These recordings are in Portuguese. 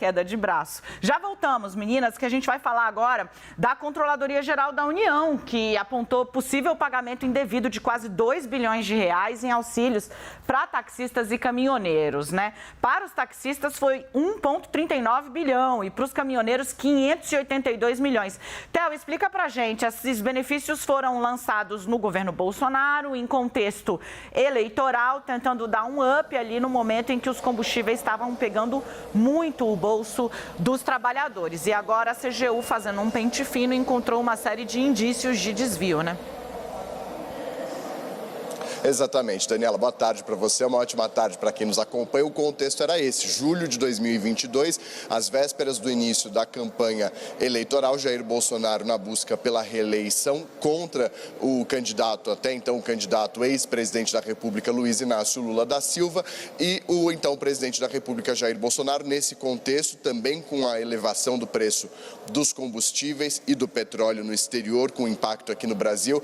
queda de braço. Já voltamos, meninas, que a gente vai falar agora da Controladoria Geral da União, que apontou possível pagamento indevido de quase 2 bilhões de reais em auxílios para taxistas e caminhoneiros, né? Para os taxistas foi 1,39 bilhão e para os caminhoneiros 582 milhões. Theo, explica pra gente, esses benefícios foram lançados no governo Bolsonaro em contexto eleitoral, tentando dar um up ali no momento em que os combustíveis estavam pegando muito o bolso dos trabalhadores. E agora a CGU, fazendo um pente fino, encontrou uma série de indícios de desvio, né? Exatamente, Daniela, boa tarde para você, uma ótima tarde para quem nos acompanha. O contexto era esse, julho de 2022, às vésperas do início da campanha eleitoral, Jair Bolsonaro na busca pela reeleição contra o candidato, até então o candidato ex-presidente da República, Luiz Inácio Lula da Silva, e o então presidente da República, Jair Bolsonaro, nesse contexto, também com a elevação do preço dos combustíveis e do petróleo no exterior, com impacto aqui no Brasil,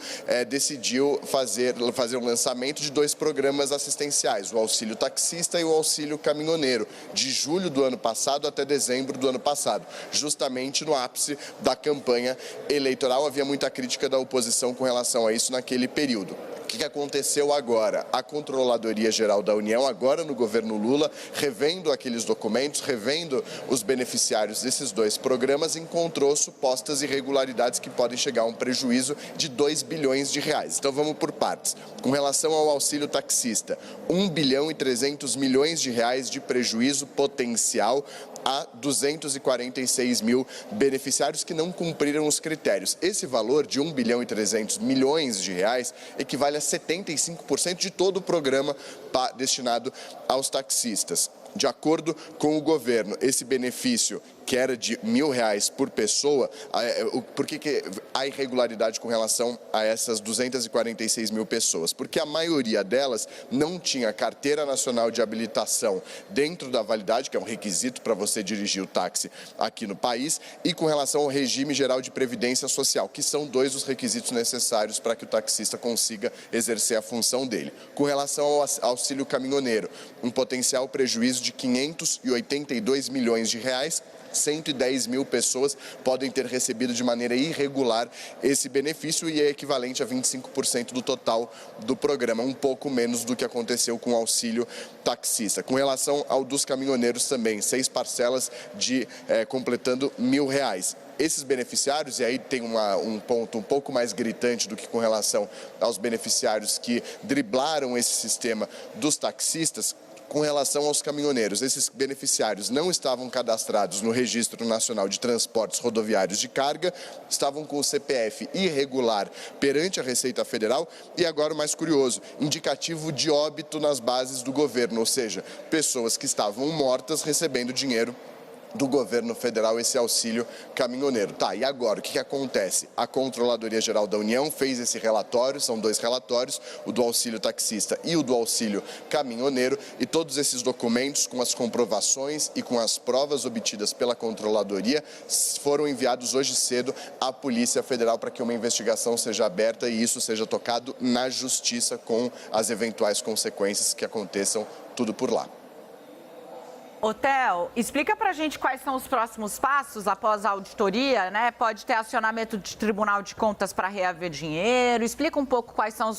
decidiu fazer um lançamento de dois programas assistenciais, o Auxílio Taxista e o Auxílio Caminhoneiro, de julho do ano passado até dezembro do ano passado, justamente no ápice da campanha eleitoral. Havia muita crítica da oposição com relação a isso naquele período. O que aconteceu agora? A Controladoria Geral da União, agora no governo Lula, revendo aqueles documentos, revendo os beneficiários desses dois programas, encontrou supostas irregularidades que podem chegar a um prejuízo de 2 bilhões de reais. Então vamos por partes. Com relação ao auxílio taxista, 1 bilhão e 300 milhões de reais de prejuízo potencial a 246 mil beneficiários que não cumpriram os critérios. Esse valor de 1 bilhão e 300 milhões de reais equivale a 75% de todo o programa destinado aos taxistas. De acordo com o governo, esse benefício, que era de R$1.000 por pessoa, por que há irregularidade com relação a essas 246 mil pessoas? Porque a maioria delas não tinha carteira nacional de habilitação dentro da validade, que é um requisito para você dirigir o táxi aqui no país, e com relação ao regime geral de previdência social, que são dois dos requisitos necessários para que o taxista consiga exercer a função dele. Com relação ao auxílio caminhoneiro, um potencial prejuízo de 582 milhões de reais, 110 mil pessoas podem ter recebido de maneira irregular esse benefício e é equivalente a 25% do total do programa, um pouco menos do que aconteceu com o auxílio taxista. Com relação ao dos caminhoneiros também, 6 parcelas completando R$1.000. Esses beneficiários, e aí tem um ponto um pouco mais gritante do que com relação aos beneficiários que driblaram esse sistema dos taxistas, com relação aos caminhoneiros, esses beneficiários não estavam cadastrados no Registro Nacional de Transportes Rodoviários de Carga, estavam com o CPF irregular perante a Receita Federal e agora o mais curioso, indicativo de óbito nas bases do governo, ou seja, pessoas que estavam mortas recebendo dinheiro do governo federal, esse auxílio caminhoneiro. Tá, e agora, o que acontece? A Controladoria Geral da União fez esse relatório, são dois relatórios, o do auxílio taxista e o do auxílio caminhoneiro, e todos esses documentos com as comprovações e com as provas obtidas pela Controladoria foram enviados hoje cedo à Polícia Federal para que uma investigação seja aberta e isso seja tocado na Justiça com as eventuais consequências que aconteçam tudo por lá. Theo, explica pra gente quais são os próximos passos após a auditoria, né? Pode ter acionamento de Tribunal de Contas para reaver dinheiro. Explica um pouco quais são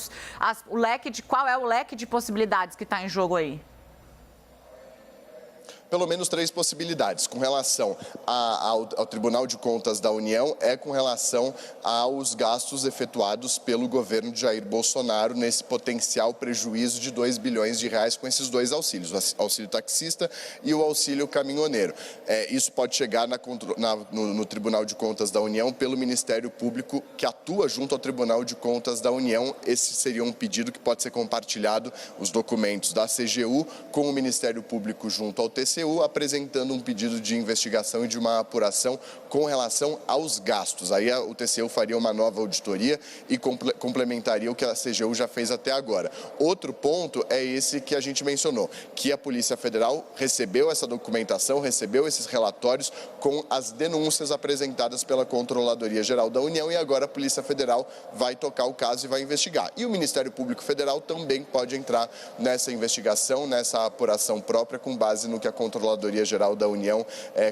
qual é o leque de possibilidades que está em jogo aí. Pelo menos 3 possibilidades. Com relação ao Tribunal de Contas da União, com relação aos gastos efetuados pelo governo de Jair Bolsonaro nesse potencial prejuízo de 2 bilhões de reais com esses dois auxílios, o auxílio taxista e o auxílio caminhoneiro. Isso pode chegar no Tribunal de Contas da União pelo Ministério Público que atua junto ao Tribunal de Contas da União. Esse seria um pedido que pode ser compartilhado, os documentos da CGU com o Ministério Público junto ao TCU, apresentando um pedido de investigação e de uma apuração com relação aos gastos. Aí o TCU faria uma nova auditoria e complementaria o que a CGU já fez até agora. Outro ponto é esse que a gente mencionou, que a Polícia Federal recebeu essa documentação, recebeu esses relatórios com as denúncias apresentadas pela Controladoria Geral da União e agora a Polícia Federal vai tocar o caso e vai investigar. E o Ministério Público Federal também pode entrar nessa investigação, nessa apuração própria com base no que aconteceu Controladoria Geral da União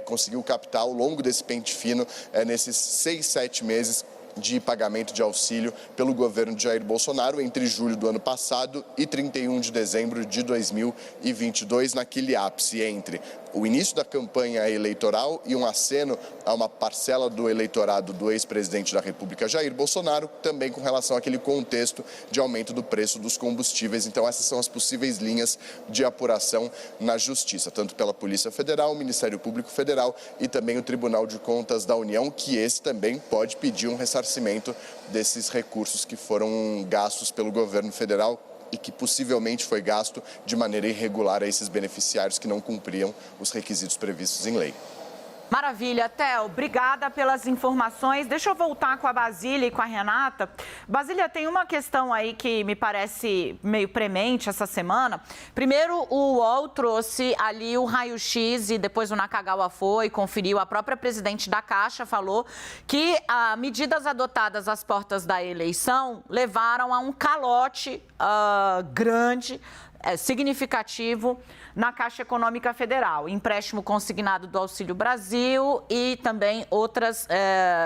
conseguiu captar ao longo desse pente fino, nesses 6, 7 meses de pagamento de auxílio pelo governo de Jair Bolsonaro entre julho do ano passado e 31 de dezembro de 2022, naquele ápice entre o início da campanha eleitoral e um aceno a uma parcela do eleitorado do ex-presidente da República, Jair Bolsonaro, também com relação àquele contexto de aumento do preço dos combustíveis. Então, essas são as possíveis linhas de apuração na Justiça, tanto pela Polícia Federal, o Ministério Público Federal e também o Tribunal de Contas da União, que esse também pode pedir um ressarcimento desses recursos que foram gastos pelo governo federal e que possivelmente foi gasto de maneira irregular a esses beneficiários que não cumpriam os requisitos previstos em lei. Maravilha, Theo, obrigada pelas informações. Deixa eu voltar com a Basília e com a Renata. Basília, tem uma questão aí que me parece meio premente essa semana. Primeiro, o UOL trouxe ali o raio-x e depois o Nakagawa foi, conferiu. A própria presidente da Caixa falou que medidas adotadas às portas da eleição levaram a um calote grande, significativo na Caixa Econômica Federal, empréstimo consignado do Auxílio Brasil e também outras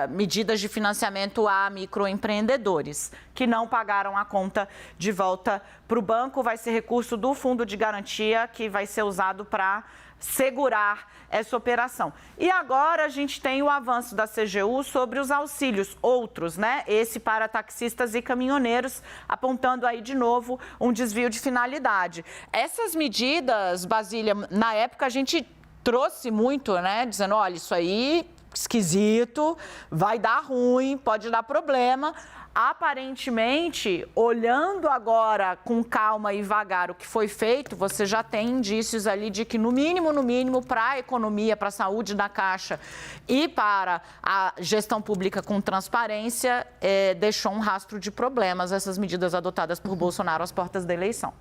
medidas de financiamento a microempreendedores que não pagaram a conta de volta para o banco. Vai ser recurso do Fundo de Garantia que vai ser usado para segurar essa operação. E agora a gente tem o avanço da CGU sobre os auxílios, outros, né? Esse para taxistas e caminhoneiros, apontando aí de novo um desvio de finalidade. Essas medidas, Basília, na época a gente trouxe muito, né? Dizendo, olha, isso aí esquisito, vai dar ruim, pode dar problema. Aparentemente, olhando agora com calma e vagar o que foi feito, você já tem indícios ali de que, no mínimo, para a economia, para a saúde da Caixa e para a gestão pública com transparência, deixou um rastro de problemas essas medidas adotadas por Bolsonaro às portas da eleição.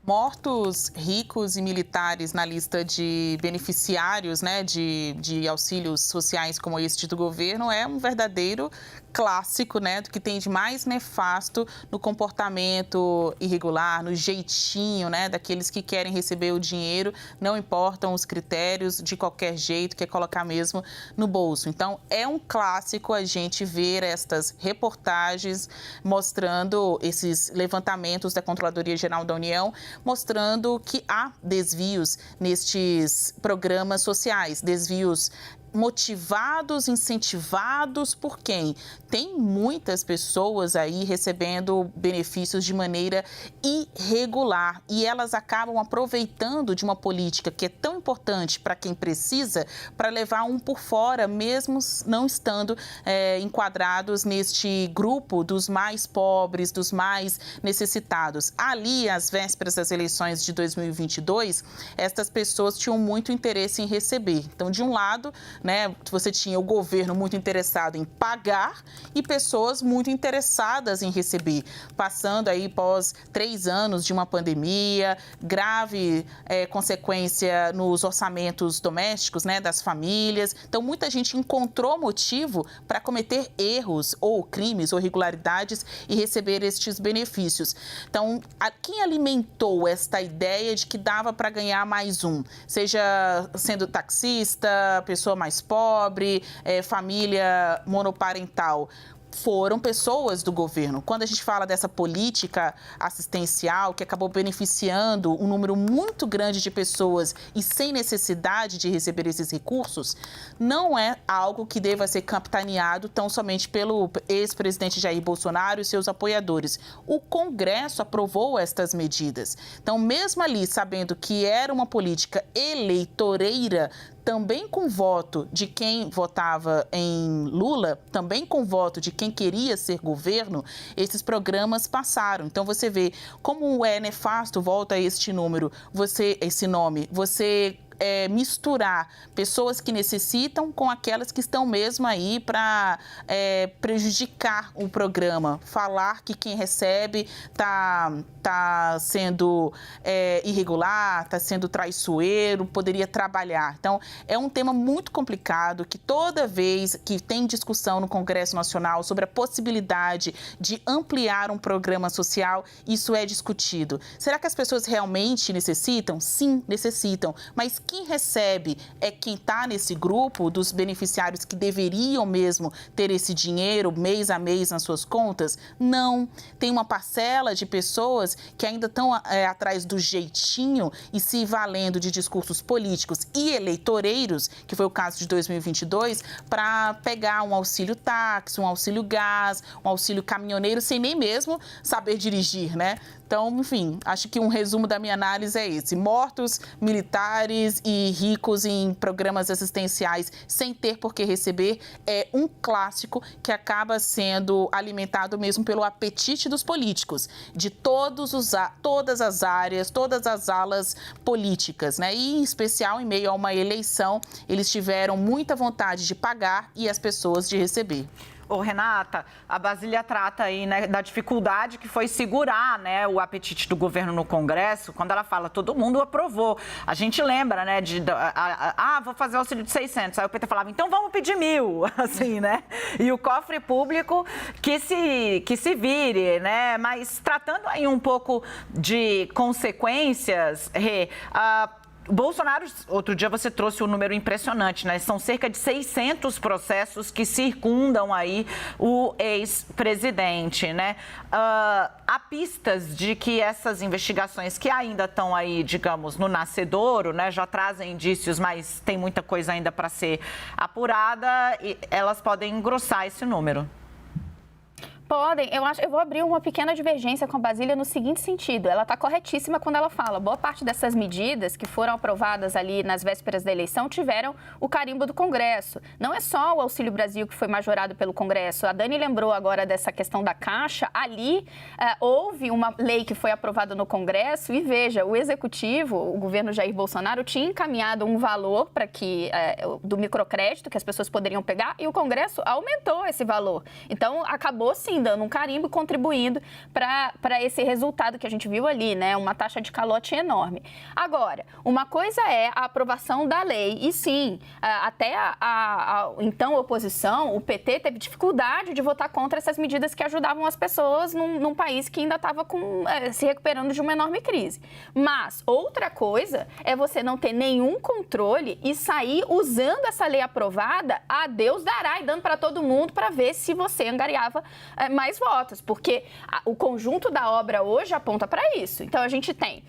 Mortos ricos e militares na lista de beneficiários, né, de auxílios sociais como este do governo é um verdadeiro clássico, né, do que tem de mais nefasto no comportamento irregular, no jeitinho, né, daqueles que querem receber o dinheiro, não importam os critérios, de qualquer jeito, quer colocar mesmo no bolso. Então, é um clássico a gente ver estas reportagens mostrando esses levantamentos da Controladoria Geral da União, mostrando que há desvios nestes programas sociais, desvios motivados, incentivados por quem? Tem muitas pessoas aí recebendo benefícios de maneira irregular e elas acabam aproveitando de uma política que é tão importante para quem precisa para levar um por fora, mesmo não estando enquadrados neste grupo dos mais pobres, dos mais necessitados. Ali, às vésperas das eleições de 2022, estas pessoas tinham muito interesse em receber. Então, de um lado, né, você tinha o governo muito interessado em pagar e pessoas muito interessadas em receber, passando aí pós 3 anos de uma pandemia, grave consequência nos orçamentos domésticos, né, das famílias. Então, muita gente encontrou motivo para cometer erros ou crimes ou irregularidades e receber estes benefícios. Então, quem alimentou esta ideia de que dava para ganhar mais um, seja sendo taxista, pessoa mais pobre, família monoparental, foram pessoas do governo. Quando a gente fala dessa política assistencial que acabou beneficiando um número muito grande de pessoas e sem necessidade de receber esses recursos, não é algo que deva ser capitaneado tão somente pelo ex-presidente Jair Bolsonaro e seus apoiadores. O Congresso aprovou estas medidas. Então, mesmo ali, sabendo que era uma política eleitoreira, também com voto de quem votava em Lula, também com voto de quem queria ser governo, esses programas passaram. Então, você vê como é nefasto, volta a este número, esse nome, você misturar pessoas que necessitam com aquelas que estão mesmo aí para prejudicar o programa. Falar que quem recebe tá sendo irregular, está sendo traiçoeiro, poderia trabalhar. Então, é um tema muito complicado que toda vez que tem discussão no Congresso Nacional sobre a possibilidade de ampliar um programa social, isso é discutido. Será que as pessoas realmente necessitam? Sim, necessitam. Mas quem recebe é quem está nesse grupo dos beneficiários que deveriam mesmo ter esse dinheiro mês a mês nas suas contas? Não. Tem uma parcela de pessoas que ainda estão atrás do jeitinho e se valendo de discursos políticos e eleitoreiros, que foi o caso de 2022, para pegar um auxílio táxi, um auxílio gás, um auxílio caminhoneiro, sem nem mesmo saber dirigir, né? Então, enfim, acho que um resumo da minha análise é esse. Mortos, militares e ricos em programas assistenciais sem ter por que receber é um clássico que acaba sendo alimentado mesmo pelo apetite dos políticos, de todas as áreas, todas as alas políticas, né? E, em especial, em meio a uma eleição, eles tiveram muita vontade de pagar e as pessoas de receber. Ô, Renata, a Basília trata aí, né, da dificuldade que foi segurar, né, o apetite do governo no Congresso, quando ela fala, todo mundo aprovou. A gente lembra, né, vou fazer auxílio de 600. Aí o PT falava, então vamos pedir 1.000, assim, né? E o cofre público que se vire, né? Mas tratando aí um pouco de consequências, Rê, Bolsonaro, outro dia você trouxe um número impressionante, né? São cerca de 600 processos que circundam aí o ex-presidente, né? Há pistas de que essas investigações que ainda estão aí, digamos, no nascedouro, né? Já trazem indícios, mas tem muita coisa ainda para ser apurada e elas podem engrossar esse número. Podem. Eu vou abrir uma pequena divergência com a Basília no seguinte sentido. Ela está corretíssima quando ela fala, boa parte dessas medidas que foram aprovadas ali nas vésperas da eleição tiveram o carimbo do Congresso. Não é só o Auxílio Brasil que foi majorado pelo Congresso. A Dani lembrou agora dessa questão da Caixa. Ali houve uma lei que foi aprovada no Congresso e, veja, o Executivo, o governo Jair Bolsonaro, tinha encaminhado um valor para do microcrédito que as pessoas poderiam pegar e o Congresso aumentou esse valor. Então, acabou, sim, dando um carimbo, contribuindo para esse resultado que a gente viu ali, né? Uma taxa de calote enorme. Agora, uma coisa é a aprovação da lei, e sim, até então oposição, o PT teve dificuldade de votar contra essas medidas que ajudavam as pessoas num país que ainda estava se recuperando de uma enorme crise. Mas outra coisa é você não ter nenhum controle e sair usando essa lei aprovada, a Deus dará, e dando para todo mundo para ver se você angariava mais votos, porque o conjunto da obra hoje aponta para isso. Então, a gente tem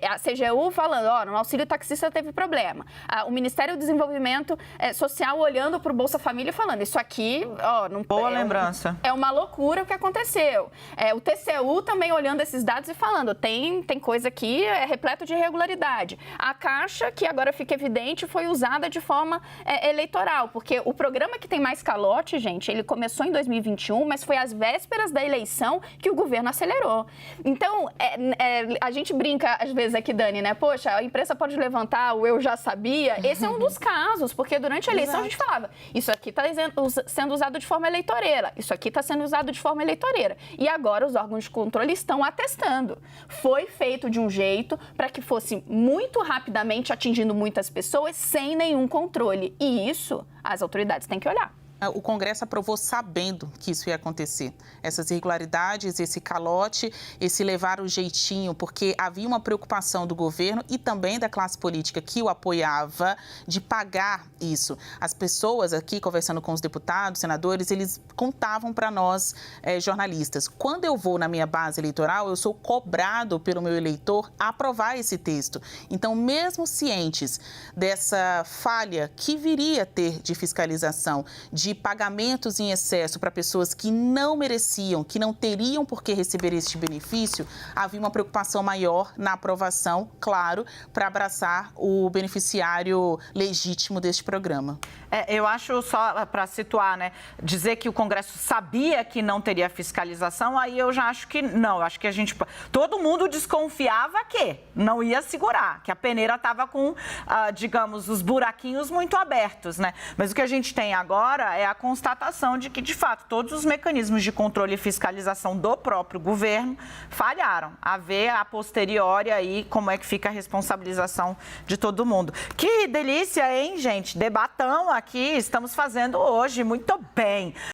a CGU falando, no auxílio taxista teve problema. O Ministério do Desenvolvimento Social olhando para o Bolsa Família e falando, isso aqui, não boa lembrança. É uma loucura o que aconteceu. O TCU também olhando esses dados e falando, tem coisa aqui repleto de irregularidade. A Caixa, que agora fica evidente, foi usada de forma eleitoral, porque o programa que tem mais calote, gente, ele começou em 2021, mas foi às vésperas da eleição que o governo acelerou. Então, a gente brinca às vezes aqui, Dani, né? Poxa, a imprensa pode levantar o eu já sabia. Esse é um dos casos, porque durante a eleição a gente falava, isso aqui está sendo usado de forma eleitoreira, isso aqui está sendo usado de forma eleitoreira. E agora os órgãos de controle estão atestando. Foi feito de um jeito para que fosse muito rapidamente atingindo muitas pessoas sem nenhum controle. E isso as autoridades têm que olhar. O Congresso aprovou sabendo que isso ia acontecer. Essas irregularidades, esse calote, esse levar o jeitinho, porque havia uma preocupação do governo e também da classe política que o apoiava de pagar isso. As pessoas aqui, conversando com os deputados, senadores, eles contavam para nós, jornalistas, quando eu vou na minha base eleitoral, eu sou cobrado pelo meu eleitor a aprovar esse texto. Então, mesmo cientes dessa falha que viria a ter de fiscalização, de pagamentos em excesso para pessoas que não mereciam, que não teriam por que receber este benefício, havia uma preocupação maior na aprovação, claro, para abraçar o beneficiário legítimo deste programa. Eu acho, só para situar, né, dizer que o Congresso sabia que não teria fiscalização, aí eu já acho que não. Eu acho que todo mundo desconfiava que não ia segurar, que a peneira estava com, digamos, os buraquinhos muito abertos, né? Mas o que a gente tem agora é a constatação de que, de fato, todos os mecanismos de controle e fiscalização do próprio governo falharam. A ver a posteriori aí como é que fica a responsabilização de todo mundo. Que delícia, hein, gente? Debatão aqui, estamos fazendo hoje muito bem.